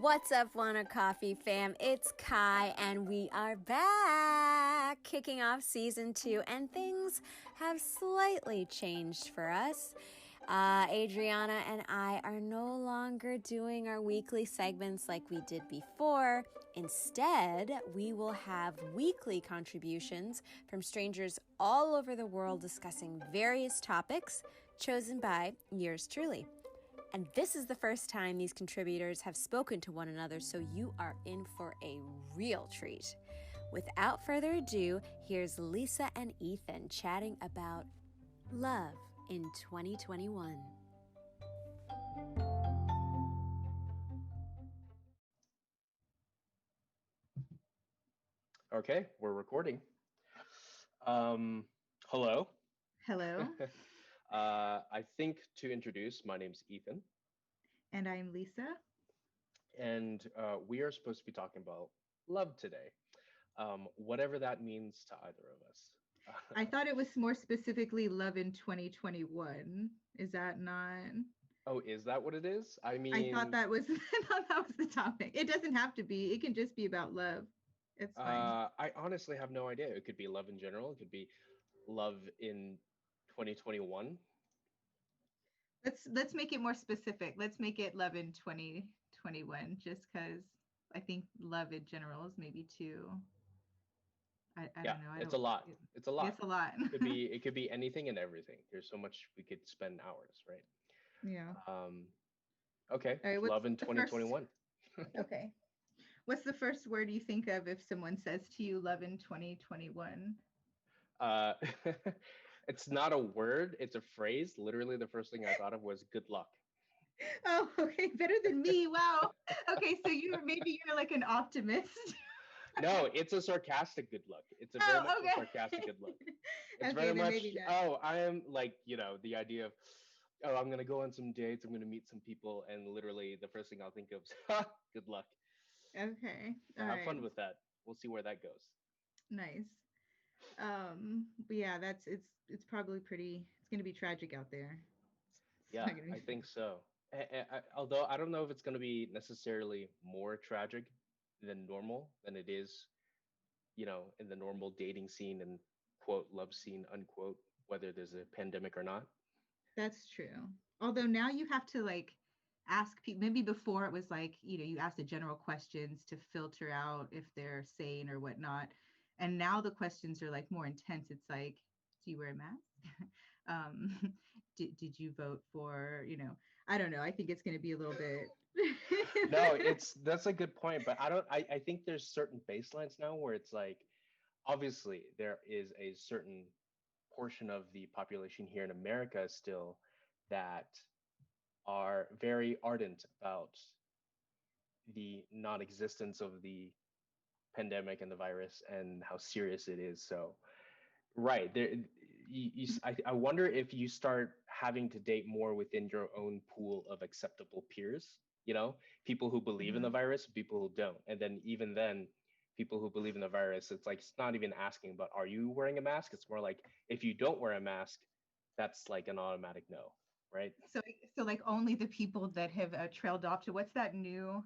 What's up, Wanna Coffee fam? It's Kai, and we are back, kicking off season 2, and things have slightly changed for us. Adriana and I are no longer doing our weekly segments like we did before. Instead, we will have weekly contributions from strangers all over the world discussing various topics chosen by yours truly. And this is the first time these contributors have spoken to one another, so you are in for a real treat. Without further ado, here's Lisa and Ethan chatting about love in 2021. Okay, we're recording. Hello. Hello. I think to introduce, my name's Ethan, And I'm Lisa. and we are supposed to be talking about love today, whatever that means to either of us. I thought it was more specifically love in 2021. Is that not? Oh, is that what it is? I I thought mean, that was I thought that was the topic. It doesn't have to be. It can just be about love. It's fine. I honestly have no idea. It could be love in general. It could be love in 2021. Let's make it more specific. Let's make it love in 2021 just cuz I think love in general is maybe too I Yeah, don't know. I it's don't a lot. It's a lot. It's a lot. It could be anything and everything. There's so much we could spend hours, right? Yeah. Okay, All right, what's love in the first 2021. Okay. What's the first word you think of if someone says to you love in 2021? Uh, it's not a word, it's a phrase. Literally, the first thing I thought of was good luck. Oh, okay, better than me. Wow. Okay, so you're like an optimist. No, it's a sarcastic good luck. It's a very Oh, much a okay. sarcastic good luck. It's Okay, very then much, maybe not. oh, I am like, the idea of, oh, I'm gonna go on some dates, I'm gonna meet some people, and literally the first thing I'll think of is, ha, good luck. Okay. So All have right. fun with that. We'll see where that goes. Nice. But yeah, it's probably it's gonna be tragic out there. It's Yeah, not gonna I be fun. think so. Although I don't know if it's going to be necessarily more tragic than normal than it is, in the normal dating scene and quote love scene unquote, whether there's a pandemic or not. That's true. Although now you have to like ask people, maybe before it was like, you ask the general questions to filter out if they're sane or whatnot. And now the questions are like more intense. It's like, do you wear a mask? um, did you vote for, I don't know. I think it's going to be a little bit. No, that's a good point, but I think there's certain baselines now where it's like obviously there is a certain portion of the population here in America still that are very ardent about the non-existence of the pandemic and the virus and how serious it is. So, right there, I wonder if you start having to date more within your own pool of acceptable peers. People who believe in the Mhm. virus, people who don't, and then even then, people who believe in the virus, it's like it's not even asking about are you wearing a mask. It's more like if you don't wear a mask, that's like an automatic no, right? So, so like only the people that have trailed off to what's that new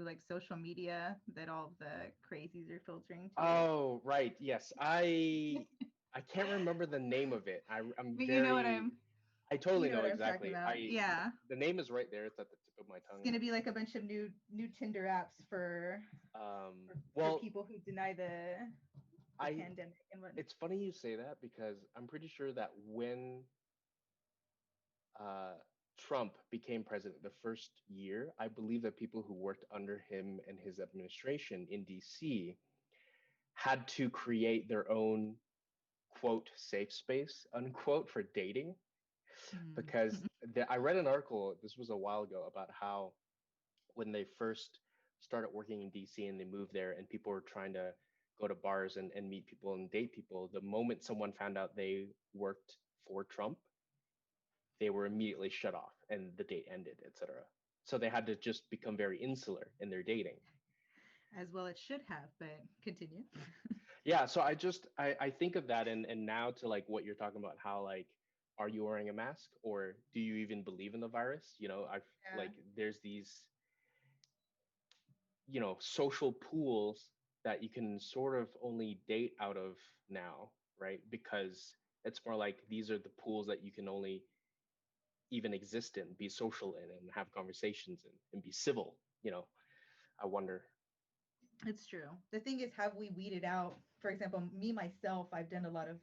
like social media that all the crazies are filtering to. Oh, right. Yes. I can't remember the name of it. I'm But very I you totally know know what I'm talking exactly. about. Yeah. The name is right there. It's at the tip of my It's tongue. gonna be like a bunch of new Tinder apps for Well, people who deny the I pandemic and whatnot. it's funny you say that because I'm pretty sure that when uh Trump became president the first year, I believe that people who worked under him and his administration in DC had to create their own quote safe space unquote for dating because Mm. I read an article, this was a while ago, about how when they first started working in DC and they moved there and people were trying to go to bars and meet people and date people, the moment someone found out they worked for Trump, they were immediately shut off and the date ended, etc. So they had to just become very insular in their dating. As well it should have, but continue. Yeah, so I think of that and now to like what you're talking about, how like are you wearing a mask or do you even believe in the virus? I've Yeah. like there's these social pools that you can sort of only date out of now, right? Because it's more like these are the pools that you can only even exist in, be social in, and have conversations in, and be civil. I wonder. It's true. The thing is, have we weeded out, for example, me myself, I've done a lot of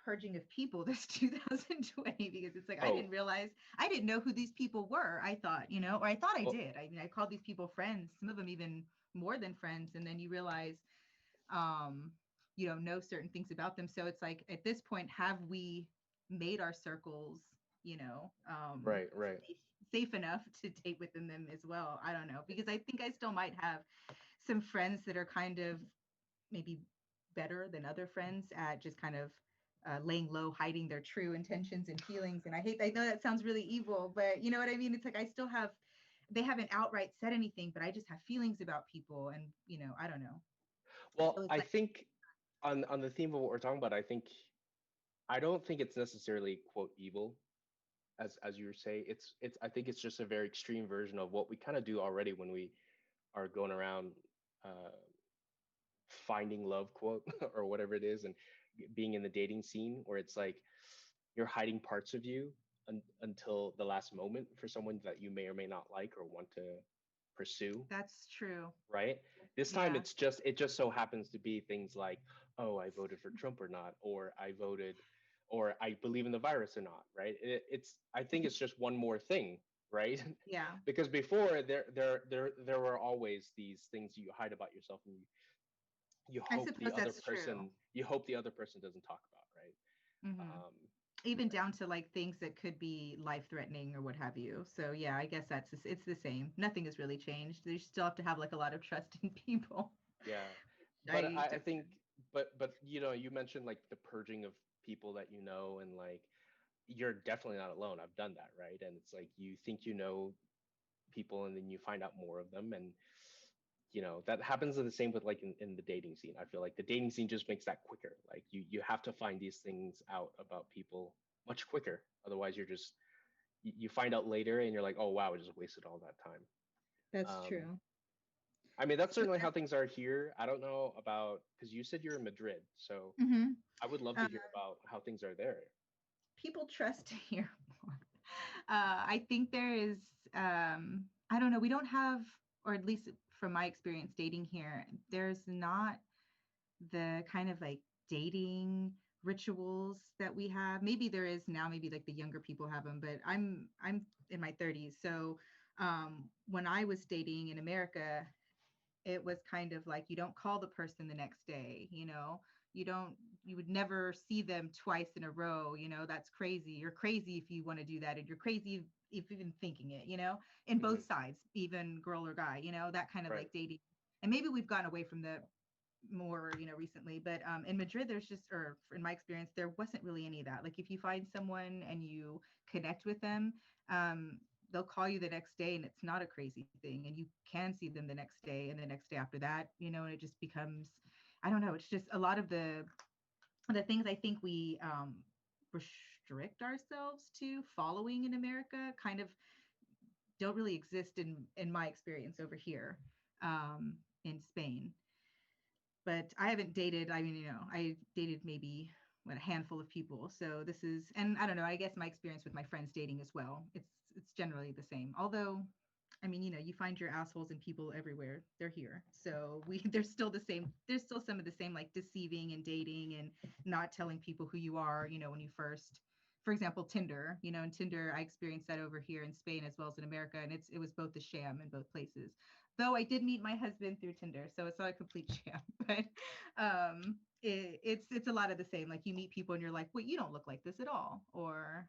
purging of people this 2020 because it's like Oh, I didn't know who these people were. I thought, or I thought I well, did. I mean, I called these people friends, some of them even more than friends, and then you realize um know certain things about them. So it's like at this point, have we made our circles, you know, um right, right. safe, safe enough to date within them as well? I don't know, because I think I still might have some friends that are kind of maybe better than other friends at just kind of laying low, hiding their true intentions and feelings. And I know that sounds really evil, but you know what I mean? It's like I still have, they haven't outright said anything, but I just have feelings about people. And, I don't know. So Well, it's I like, think on the theme of what we're talking about, I don't think it's necessarily quote evil, as you say. It's I think it's just a very extreme version of what we kind of do already when we are going around uh, finding love, quote, or whatever it is, and being in the dating scene where it's like you're hiding parts of you until the last moment for someone that you may or may not like or want to pursue, that's true. right? This time Yeah. it just so happens to be things like, oh, I voted for Trump or not, or I voted, or I believe in the virus or not, right? It's I think it's just one more thing, right? Yeah. Because before there were always these things you hide about yourself, and you I hope the suppose other that's true. person you hope the other person doesn't talk about, right? Hmm. Um, Even down to like things that could be life threatening or what have you. So yeah, I guess it's the same. Nothing has really changed. You still have to have like a lot of trust in people. yeah, but I I don't. think, but you mentioned like the purging of people that and like you're definitely not alone. I've done that, right? And it's like you think people, and then you find out more of them, and that happens the same with like in the dating scene. I feel like the dating scene just makes that quicker. Like you have to find these things out about people much quicker. Otherwise, you find out later, and you're like, oh wow, I just wasted all that time. That's Um, true. I mean, that's So certainly how things are here. I don't know about because you said you're in Madrid, so hmm I would love to hear about how things are there. people trust here more. I think there is, I don't know, we don't have, or at least from my experience dating here, there's not the kind of like dating rituals that we have. Maybe there is now, maybe like the younger people have them, but I'm in my 30s. So when I was dating in America, it was kind of like you don't call the person the next day, you don't, you would never see them twice in a row. That's crazy. You're crazy if you want to do that, and you're crazy if even thinking it, in Hmm. both sides, even girl or guy, that kind of Right. like dating. And maybe we've gotten away from the more, recently, but in Madrid there's just, or in my experience, there wasn't really any of that. Like if you find someone and you connect with them, um they'll call you the next day, and it's not a crazy thing, and you can see them the next day and the next day after that, and it just becomes, I don't know, it's just a lot of the things I think we restrict ourselves to following in America kind of don't really exist in my experience over here, in Spain. But I haven't dated. I mean, I dated maybe what, a handful of people. So this is, and I don't know, I guess my experience with my friends dating as well. It's generally the same. Although, I mean, you find your assholes and people everywhere. They're here. So there's still the same, there's still some of the same like deceiving and dating and not telling people who you are, when you first, for example, Tinder, and Tinder, I experienced that over here in Spain as well as in America. And it was both a sham in both places, though I did meet my husband through Tinder, so it's not a complete sham. But it's a lot of the same. Like you meet people and you're like, well, you don't look like this at all, or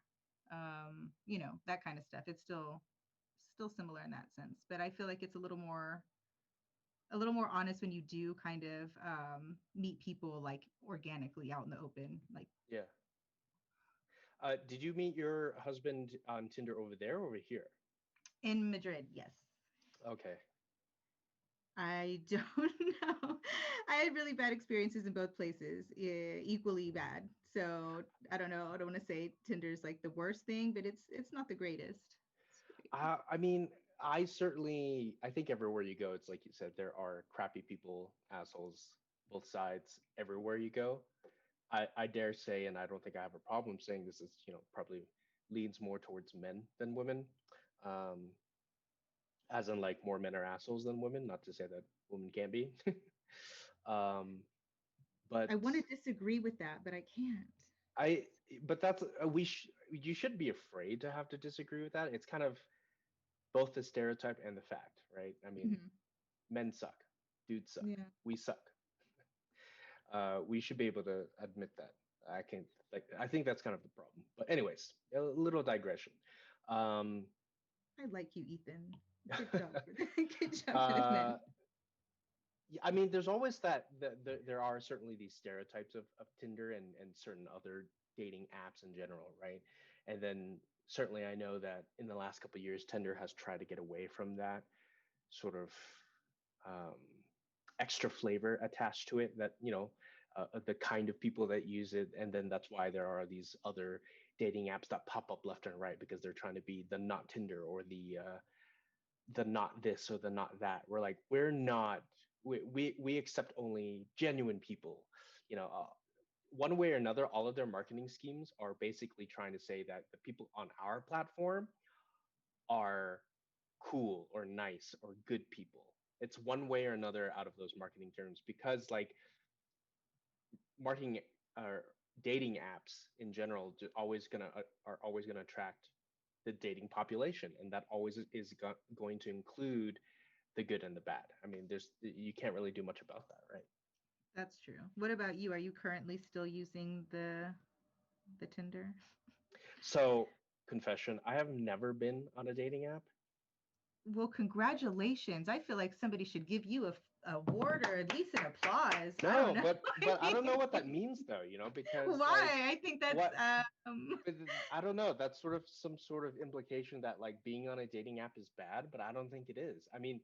that kind of stuff. It's still similar in that sense, but I feel like it's a little more honest when you do kind of meet people like organically out in the open, like Yeah. Did you meet your husband on Tinder over there or over here? in Madrid. Yes. Okay. I don't know. I had really bad experiences in both places, equally bad. So I don't know. I don't want to say Tinder's like the worst thing, but it's not the greatest. I mean, I think everywhere you go, it's like you said, there are crappy people, assholes, both sides, everywhere you go. I dare say, and I don't think I have a problem saying this is, probably leans more towards men than women. Um, as in like more men are assholes than women, not to say that women can't be. um, but I want to disagree with that, but I can't. I, but that's, you shouldn't be afraid to have to disagree with that. It's kind of both the stereotype and the fact, right? I mean, Mhm. men suck, dudes suck, Yeah. we suck. We should be able to admit that. I can't, like, I think that's kind of the problem. But anyways, a little digression. Um, I like you, Ethan. Good job for that. Good job for the uh, men. yeah, I mean, there's always there are certainly these stereotypes of Tinder and certain other dating apps in general, right? And then certainly I know that in the last couple of years, Tinder has tried to get away from that sort of um, extra flavor attached to it, that the kind of people that use it, and then that's why there are these other dating apps that pop up left and right because they're trying to be the not Tinder or the not this or the not that. We're like, we're not, we accept only genuine people. You know, one way or another, all of their marketing schemes are basically trying to say that the people on our platform are cool or nice or good people. It's one way or another out of those marketing terms, because like marketing or dating apps in general are always gonna attract the dating population, and that always is going to include the good and the bad. I mean, you can't really do much about that, right? That's true. What about you? Are you currently still using the Tinder? So, confession, I have never been on a dating app. Well, congratulations. I feel like somebody should give you a award or at least an applause. I don't No, know. but I don't know what that means though, because like Why? I think that's what but I don't know. That's sort of some sort of implication that like being on a dating app is bad, but I don't think it is. I mean,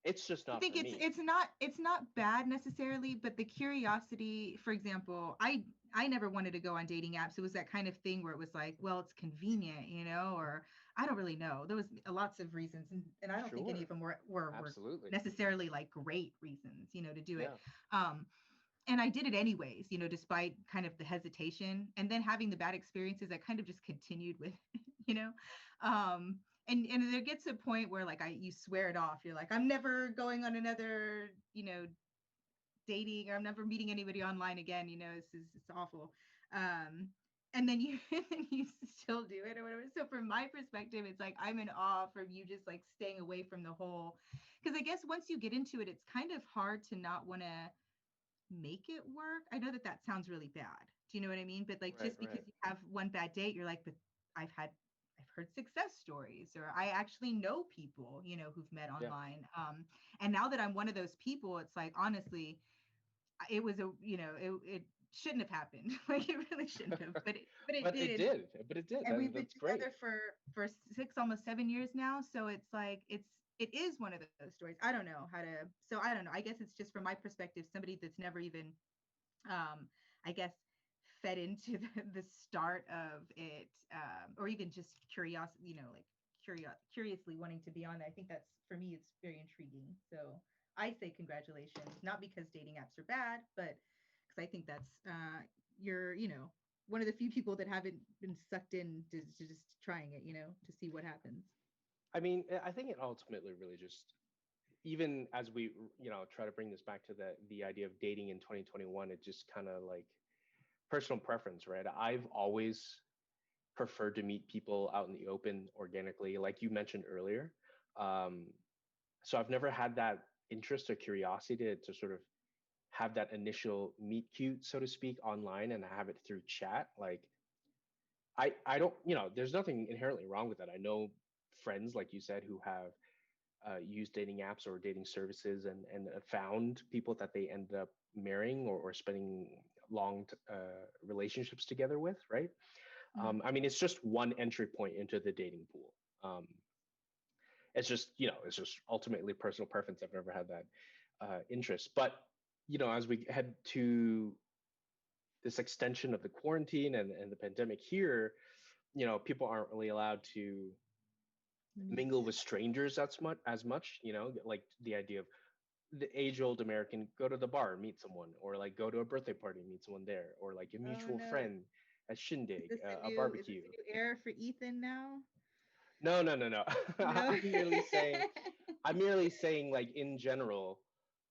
it's just I not think for me. it's not bad necessarily, but the curiosity, for example, I never wanted to go on dating apps. It was that kind of thing where it was like, well, it's convenient, or I don't really know. There was lots of reasons, and I don't think any Sure. of them were Absolutely. necessarily like great reasons, to do it. Yeah. Um, and I did it anyways, despite kind of the hesitation, and then having the bad experiences, I kind of just continued with, you know. Um, and there gets a point where like you swear it off. You're like, I'm never going on another, dating, or I'm never meeting anybody online again. It's awful. Um, and then you and you still do it or whatever. So from my perspective, it's like I'm in awe from you just like staying away from the whole, because I guess once you get into it, it's kind of hard to not want to make it work. I know that that sounds really bad. Do you know what I mean? But like Right, just because right. you have one bad date, you're like, but I've heard success stories, or I actually know people, who've met Yeah. online. And now that I'm one of those people, it's like honestly, it was it shouldn't have happened. Like it really shouldn't have, but it But it did. did. But it did. And we've been That's great. together for 6 almost 7 years now, so it's like it is one of those stories. I don't know how to, so I don't know, I guess it's just from my perspective, somebody that's never even I guess fed into the start of it, or even just curiosity, like curiously wanting to be on it. I think that's, for me, it's very intriguing. So I say congratulations, not because dating apps are bad, but because I think that's you're one of the few people that haven't been sucked in to just trying it, to see what happens. I mean, I think it ultimately really just, even as we, try to bring this back to the idea of dating in 2021, it just kind of like personal preference, right? I've always preferred to meet people out in the open organically, like you mentioned earlier. Um, so I've never had that interest or curiosity to sort of have that initial meet cute, so to speak, online and have it through chat. Like I don't, there's nothing inherently wrong with that. I know friends, like you said, who have used dating apps or dating services and found people that they ended up marrying or spending long relationships together with, right? Mm. I mean, it's just one entry point into the dating pool. It's just ultimately personal preference. I've never had that interest, but as we head to this extension of the quarantine and the pandemic here, people aren't really allowed to Meet. mingle with strangers as much, like the idea of the age-old American, go to the bar, meet someone, or like go to a birthday party, meet someone there, or like a Oh mutual no. friend, a shindig, a Is this barbecue. a new era for Ethan now? No, no, no, no. No. I'm merely saying like in general,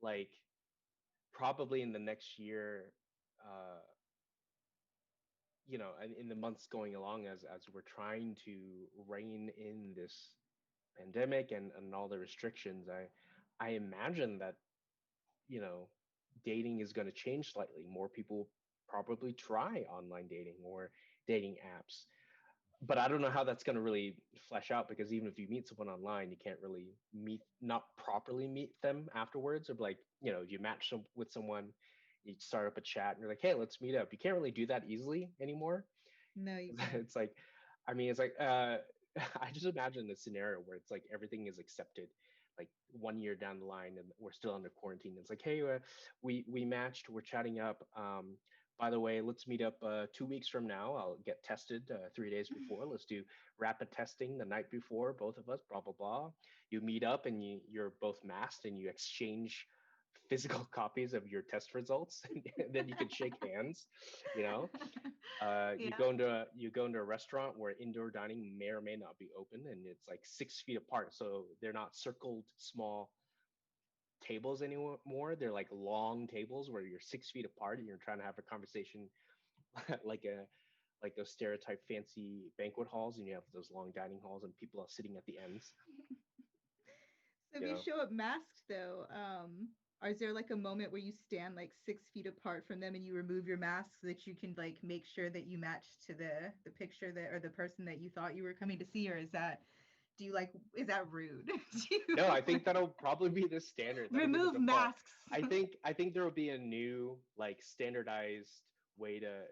like probably in the next year, uh, and in the months going along, as we're trying to rein in this pandemic and all the restrictions, I imagine that, you know, dating is going to change slightly. More people probably try online dating or dating apps, but I don't know how that's going to really flesh out, because even if you meet someone online, you can't really not properly meet them afterwards. Or like, you match with someone, you start up a chat, and you're like, hey, let's meet up. You can't really do that easily anymore. No, you can't. It's like, I mean, it's like, I just imagine the scenario where it's like everything is accepted, like 1 year down the line, and we're still under quarantine. It's like, hey, we matched, we're chatting up. By the way, let's meet up 2 weeks from now. I'll get tested 3 days before. Let's do rapid testing the night before, both of us. Blah blah blah. You meet up and you're both masked, and you exchange physical copies of your test results, and then you can shake hands. You know, you Yeah. go into a restaurant where indoor dining may or may not be open, and it's like 6 feet apart, so they're not circled small tables anymore. They're like long tables where you're 6 feet apart and you're trying to have a conversation, like those stereotype fancy banquet halls, and you have those long dining halls and people are sitting at the ends. So if You you know, show up masked though, is there like a moment where you stand like 6 feet apart from them and you remove your mask so that you can like make sure that you match to the picture that or the person that you thought you were coming to see, or is that do you like is that rude? Do you no, I think like that'll probably be the standard. That'll be the remove default. masks? I think there will be a new, like, standardized way to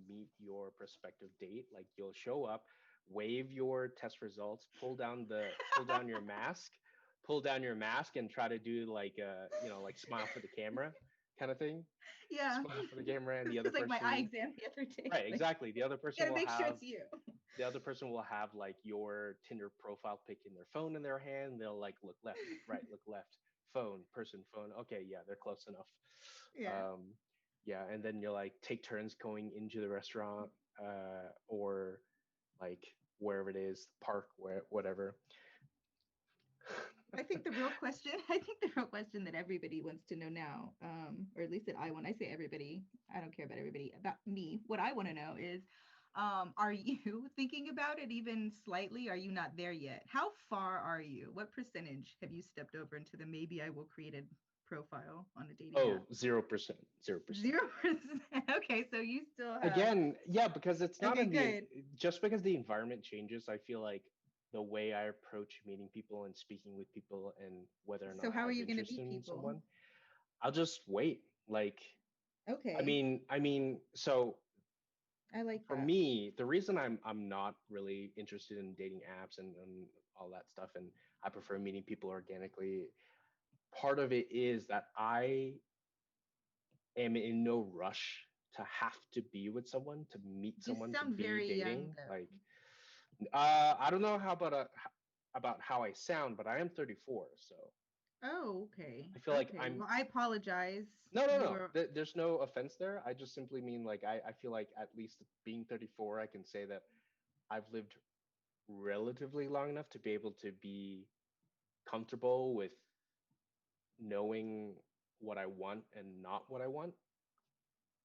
meet your prospective date. Like, you'll show up, wave your test results, pull down your mask, and try to do like like smile for the camera kind of thing. Yeah. Smile for the camera, and This the other is like my eye person, exam the other day. right? Like, Exactly. gotta make sure it's you. Like your Tinder profile pic in their phone in their hand. They'll like look left, look right, look left, phone, person, phone. Okay, yeah, they're close enough. Yeah. Um, yeah, and then you'll like take turns going into the restaurant, or like wherever it is, park, whatever. I think the real question that everybody wants to know now, or at least that I want, I say everybody, I don't care about everybody, about me. What I want to know is, are you thinking about it even slightly? Are you not there yet? How far are you? What percentage have you stepped over into the maybe I will create a profile on a dating Oh, app? 0%, 0%. 0%. Okay, so you still have, Again, yeah, because it's not okay, in the good. just because the environment changes, I feel like the way I approach meeting people and speaking with people, and whether or So not I how are have you going to interest meet in people? someone, I'll just wait. Like, I Okay, mean, I mean, so I like for that. me, the reason I'm not really interested in dating apps and all that stuff, and I prefer meeting people organically, part of it is that I am in no rush to have to be with someone, to meet You someone, to sound be very young dating. Like, though. I don't know about how I sound, but I am 34, so Oh, okay. I feel like Okay. I'm Well, I apologize. no, no, You no. were There's no offense there. I just simply mean, like, I feel like at least being 34, I can say that I've lived relatively long enough to be able to be comfortable with knowing what I want and not what I want,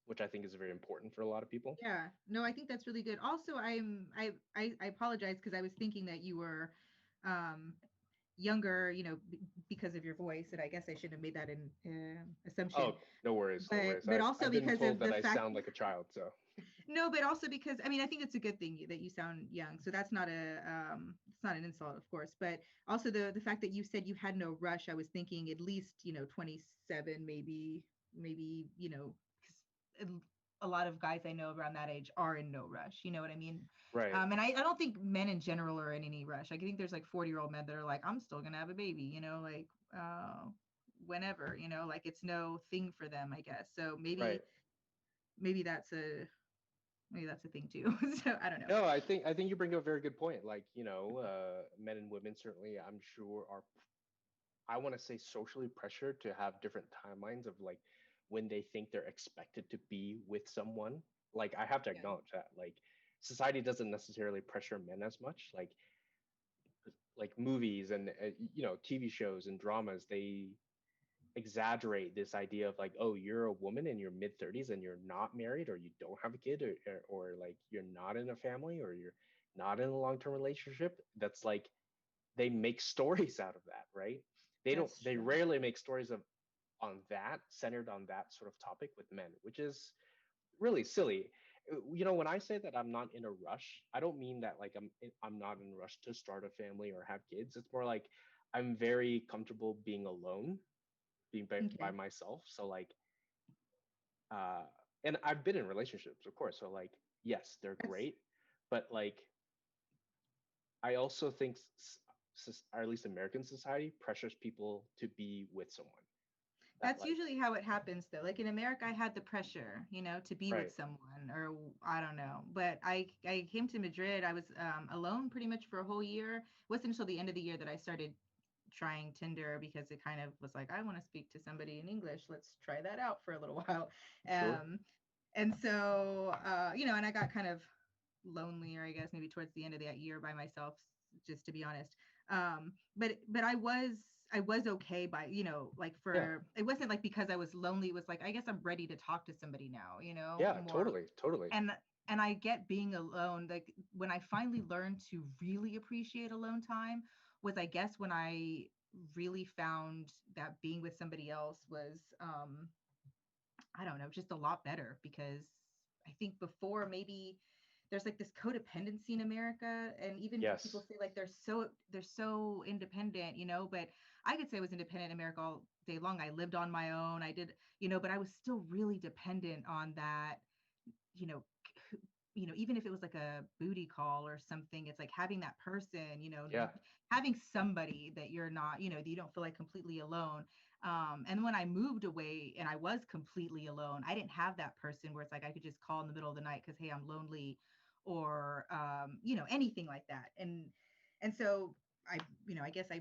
which I think is very important for a lot of people. yeah. No, I think that's really good. Also, I apologize because I was thinking that you were um younger, because of your voice, and I guess I shouldn't have made that an assumption. Oh, no worries, no But worries. but also I've been because told of that the I fact sound like a child, so no, but also because I mean I think it's a good thing that you sound young. So that's not a it's not an insult, of course, but also the fact that you said you had no rush, I was thinking at least, 27, maybe, 'cause a lot of guys I know around that age are in no rush, you know what I mean? right, And I don't think men in general are in any rush. Like, I think there's like 40-year-old men that are like, I'm still gonna have a baby, like whenever, like it's no thing for them, I guess. So right. maybe that's a Maybe that's a thing too. So I don't know. No, I think you bring up a very good point. Like, men and women certainly, I'm sure, are, I want to say, socially pressured to have different timelines of like when they think they're expected to be with someone. Like, I have to Yeah. acknowledge that. Like, society doesn't necessarily pressure men as much. Like movies and TV shows and dramas, they exaggerate this idea of like, oh, you're a woman in your mid 30s and you're not married, or you don't have a kid, or like you're not in a family, or you're not in a long-term relationship. That's like, they make stories out of that, right? That's They true. rarely make stories of on that, centered on that sort of topic with men, which is really silly. When I say that I'm not in a rush, I don't mean that like I'm not in a rush to start a family or have kids. It's more like I'm very comfortable being alone, being by Okay. myself. So like, uh and I've been in relationships, of course, so like, yes, they're That's great, but like, I also think or at least American society pressures people to be with someone that That's like, usually how it happens though. Like in America, I had the pressure, to be with right, someone, or I don't know. But I came to Madrid. I was alone pretty much for a whole year. It wasn't until the end of the year that I started trying Tinder, because it kind of was like, I want to speak to somebody in English. Let's try that out for a little while. sure, Um, and so and I got kind of lonelier, I guess, maybe towards the end of that year by myself, just to be honest. But I was okay by, like, yeah, for, it wasn't like because I was lonely, it was like, I guess I'm ready to talk to somebody now, yeah, more. totally, totally, and and I get being alone, like when I finally learned to really appreciate alone time was, I guess, when I really found that being with somebody else was, I don't know, just a lot better. Because I think before, maybe there's like this codependency in America, and even people yes, say like they're so independent, but I could say I was independent in America all day long. I lived on my own. I did, but I was still really dependent on that, you know, even if it was like a booty call or something, it's like having that person, yeah, having somebody that you're not, that you don't feel like completely alone. And when I moved away and I was completely alone, I didn't have that person where it's like I could just call in the middle of the night because, hey, I'm lonely, or anything like that. And so I guess I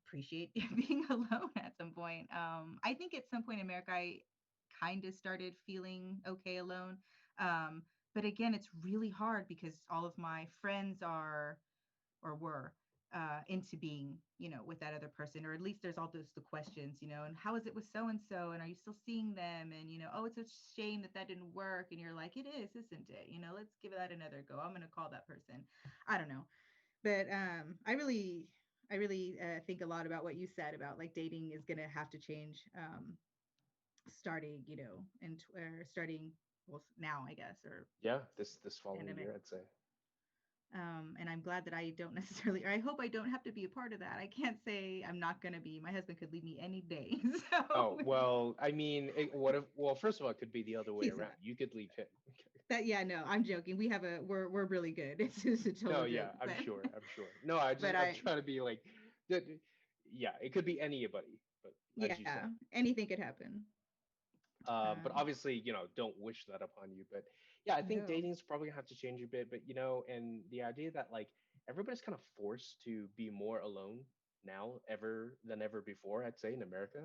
appreciate being alone at some point. I think at some point in America, I kind of started feeling okay alone. Um, but again, it's really hard because all of my friends are, or were, into being, with that other person, or at least there's all those the questions, and how is it with so and so, and are you still seeing them, and oh, it's a shame that that didn't work, and you're like, it is, isn't it? Let's give that another go. I'm gonna call that person. I don't know, but I really think a lot about what you said about like dating is gonna have to change, starting, and starting, well, now, I guess, or yeah. This following pandemic. year, I'd say. And I'm glad that I don't necessarily, or I hope I don't have to be a part of that. I can't say I'm not going to be. My husband could leave me any day. So Oh, well, I mean, what if, well, first of all, it could be the other way he's around. not. You could leave him. That, yeah, no, I'm joking. We're really good. It's just a No, total yeah, joke. I'm But sure. I'm sure. No, I'm I, trying to be like, that- yeah, it could be anybody, but as you yeah, said, anything could happen. but Um, obviously, don't wish that upon you. But yeah, I think no. dating's probably gonna have to change a bit. But and the idea that like everybody's kind of forced to be more alone now, ever before, I'd say in America.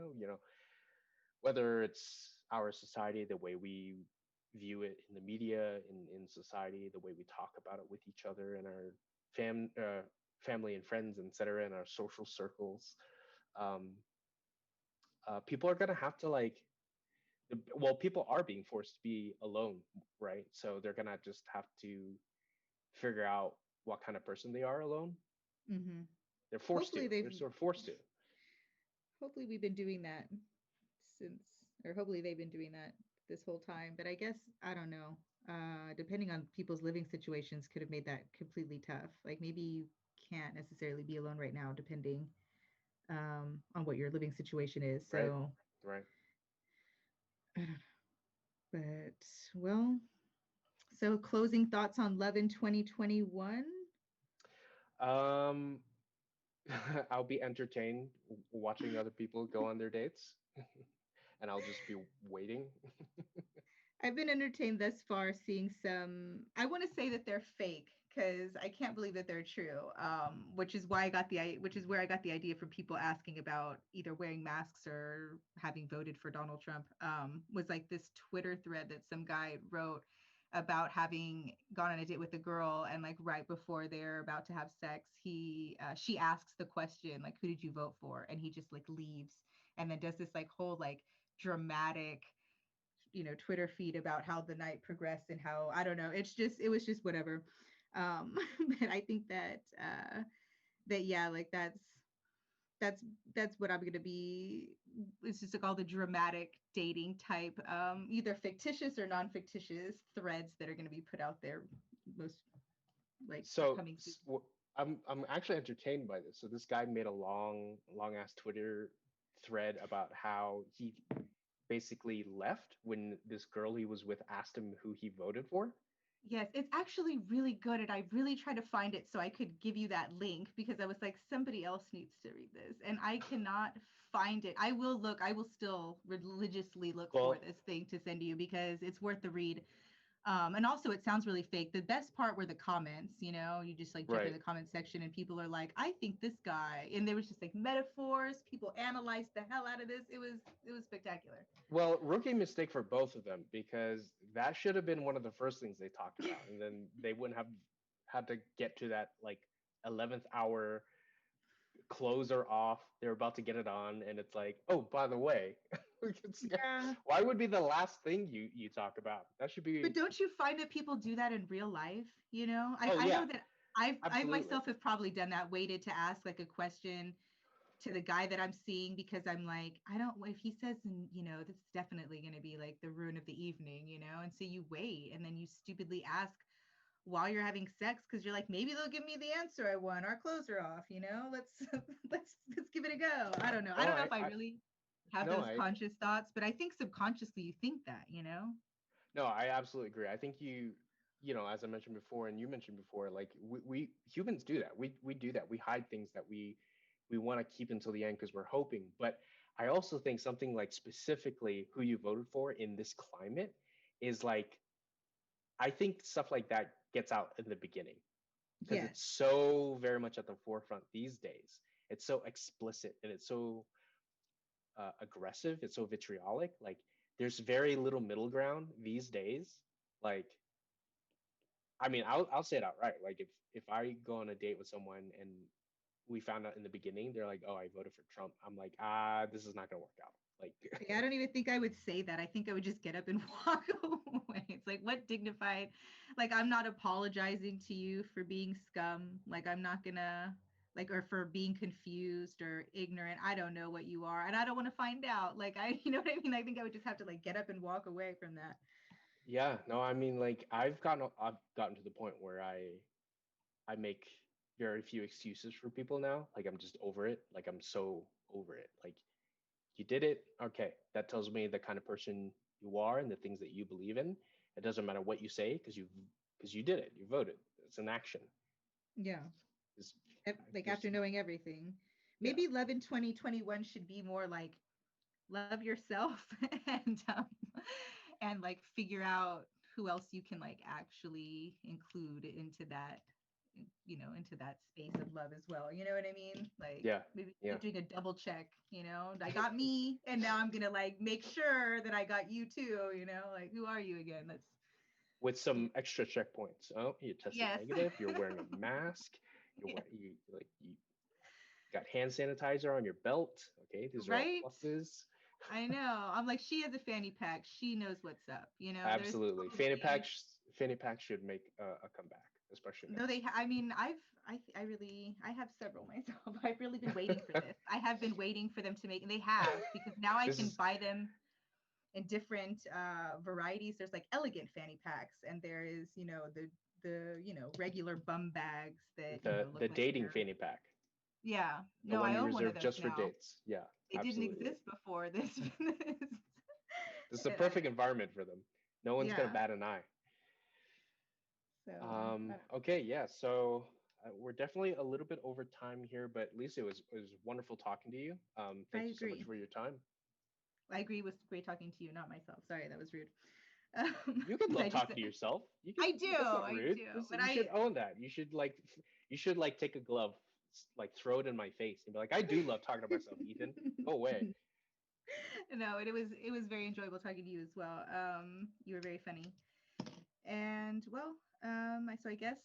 Whether it's our society, the way we view it in the media, in society, the way we talk about it with each other and our family and friends, etc., in our social circles. Um, People are gonna have to like, well, people are being forced to be alone, right? So they're gonna just have to figure out what kind of person they are alone. Hmm. They're forced to. Hopefully they've They're sort of forced to. hopefully we've been doing that since, or hopefully they've been doing that this whole time. But I guess, I don't know. Depending on people's living situations, could have made that completely tough. Like maybe you can't necessarily be alone right now, depending, on what your living situation is. Right, So, right. I don't know. But, well, so closing thoughts on love in 2021. Um, I'll be entertained watching other people go on their dates, and I'll just be waiting. I've been entertained thus far seeing some, I want to say that they're fake because I can't believe that they're true. Which is why which is where I got the idea from people asking about either wearing masks or having voted for Donald Trump. Was like this Twitter thread that some guy wrote about having gone on a date with a girl, and like right before they're about to have sex, she asks the question like, who did you vote for? And he just like leaves and then does this like whole like dramatic Twitter feed about how the night progressed and how, I don't know, it was just whatever. But I think that yeah, like that's that's what I'm gonna be. It's just like all the dramatic dating type, either fictitious or non-fictitious threads that are gonna be put out there most like So coming soon. I'm actually entertained by this. So this guy made a long ass Twitter thread about how he basically left when this girl he was with asked him who he voted for. Yes, it's actually really good. And I really tried to find it so I could give you that link because I was like, somebody else needs to read this. And I cannot find it. I will look, I will still religiously look for Well, this thing to send you because it's worth the read. And also it sounds really fake. The best part were the comments, you just like jump in right. the comment section and people are like, I think this guy, and there was just like metaphors, people analyzed the hell out of this. It was spectacular. Well, rookie mistake for both of them because that should have been one of the first things they talked about, and then they wouldn't have had to get to that like 11th hour closer off. They're about to get it on, and it's like, oh, by the way, Yeah. why would be the last thing you talk about? That should But be. don't you find that people do that in real life? I, Oh I yeah, know that I absolutely. myself have probably done that, waited to ask like a question to the guy that I'm seeing because I'm like, I don't, if he says, this is definitely going to be like the ruin of the evening. And so you wait and then you stupidly ask while you're having sex because you're like, maybe they'll give me the answer I want. Our clothes are off. Let's give it a go. I don't know. I No, don't know if I really have no, those conscious thoughts, but I think subconsciously you think that. no, I absolutely agree. I think as I mentioned before, and you mentioned before, like we humans do that. We do that. We hide things that we want to keep until the end because we're hoping. But I also think something like specifically who you voted for in this climate is like I think stuff like that gets out in the beginning because Yes. it's so very much at the forefront these days. It's so explicit and it's so aggressive. It's so vitriolic. Like there's very little middle ground these days. Like I mean, I'll say it outright. Like if I go on a date with someone and we found out in the beginning, they're like, "Oh, I voted for Trump." I'm like, this is not gonna work out. Like, Yeah, I don't even think I would say that. I think I would just get up and walk away. It's like, what dignified, like, I'm not apologizing to you for being scum. Like, I'm not gonna, like, or for being confused or ignorant. I don't know what you are, and I don't want to find out. Like, you know what I mean? I think I would just have to, like, get up and walk away from that. yeah, no, I mean, like I've gotten to the point where I make very few excuses for people now. Like I'm just over it. Like I'm so over it. Like you did it. Okay, that tells me the kind of person you are and the things that you believe in. It doesn't matter what you say because you did it. You voted. It's an action. Yeah. It's, Like, there's after knowing everything. yeah. Maybe love in 2021 should be more like, love yourself and like figure out who else you can like actually include into that space of love as well. You know what I mean? Like Yeah. maybe Yeah. doing a double check. I got me and now I'm gonna like make sure that I got you too. Like, who are you again? That's With some extra checkpoints. Oh, you tested Yes. negative. You're wearing a mask. You got hand sanitizer on your belt. Okay, these are all Right. pluses. I know. I'm like, she has a fanny pack. She knows what's up. There's Absolutely, probably fanny pack should make a comeback, especially no, now. I mean, I have several myself. I've really been waiting for this. I have been waiting for them to make, and they have, because now I This can is buy them in different varieties. There's like elegant fanny packs, and there is, the regular bum bags that, look the like dating they're, fanny pack, yeah. the No, one I you own one of reserve those just for now. dates. Yeah, They didn't absolutely. exist before this. This is the And perfect environment for them. No one's gonna yeah. bat an eye. So Okay, yeah. So we're definitely a little bit over time here, but Lisa, it was wonderful talking to you. I Thank you so much agree. for your time. I agree. It was great talking to you, not myself. Sorry, that was rude. You can I love just talk to yourself. You can. I do, That's not I rude. do, Listen, but you I should own that. You should like take a glove, like throw it in my face, and be like, I do love talking to myself, Ethan. Go away. no, it was very enjoyable talking to you as well. You were very funny, and well, I guess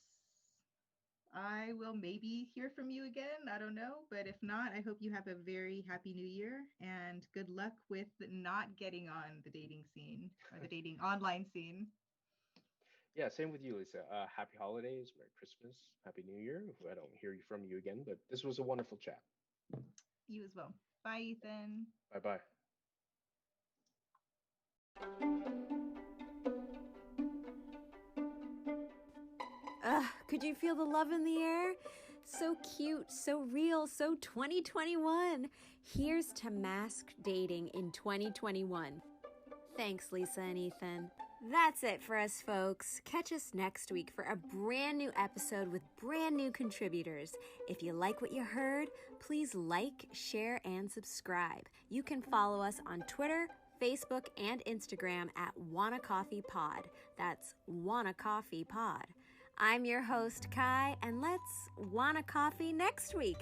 I will maybe hear from you again. I don't know, but if not, I hope you have a very happy new year and good luck with not getting on the dating scene or the dating online scene. Yeah, same with you, Lisa. Happy holidays, Merry Christmas, Happy New Year. If I don't hear from you again, but this was a wonderful chat. You as well. Bye, Ethan. Bye bye. Could you feel the love in the air? So cute, so real, so 2021. Here's to masked dating in 2021. Thanks, Lisa and Ethan. That's it for us, folks. Catch us next week for a brand new episode with brand new contributors. If you like what you heard, please like, share, and subscribe. You can follow us on Twitter, Facebook, and Instagram at Wanna Coffee Pod. That's Wanna Coffee Pod. I'm your host, Kai, and let's wanna coffee next week.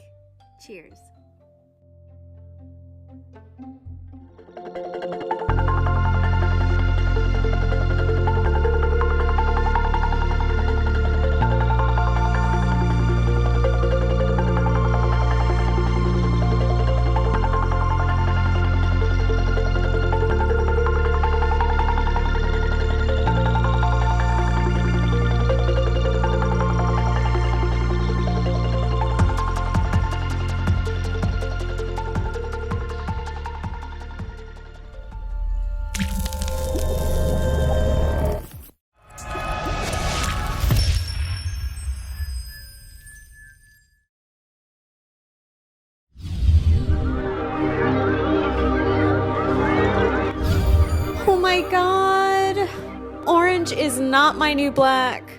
Cheers. Oh my god! Orange is not my new black.